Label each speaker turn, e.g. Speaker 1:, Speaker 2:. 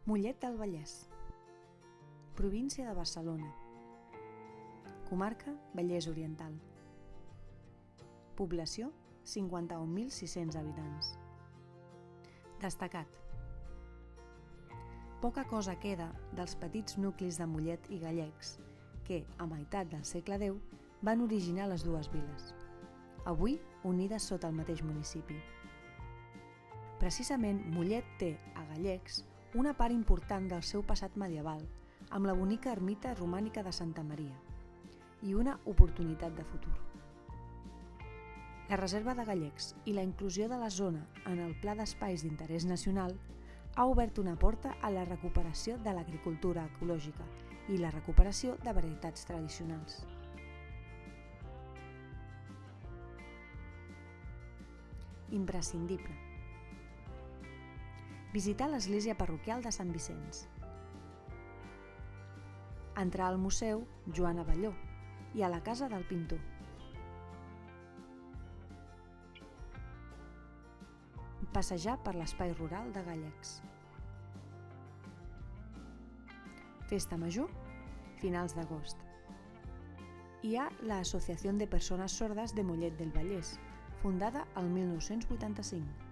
Speaker 1: Mollet del Vallès, província de Barcelona, comarca Vallès Oriental, població 51.600 habitants. Destacat: poca cosa queda dels petits nuclis de Mollet i Gallecs que, a meitat del segle X, van originar les dues viles, avui unides sota el mateix municipi. Precisament, Mollet té, a Gallecs, una part important del seu passat medieval, amb la bonica ermita romànica de Santa Maria, i una oportunitat de futur. La reserva de Gallecs i la inclusió de la zona en el Pla d'Espais d'Interès Nacional ha obert una porta a la recuperació de l'agricultura ecològica i la recuperació de varietats tradicionals. Imprescindible: visitar l'església parroquial de Sant Vicenç, entrar al Museu Joan Abelló i a la Casa del Pintor, passejar per l'espai rural de Gallecs. Festa Major, finals d'agost. Hi ha la Asociación de Personas Sordas de Mollet del Vallès, fundada el 1985.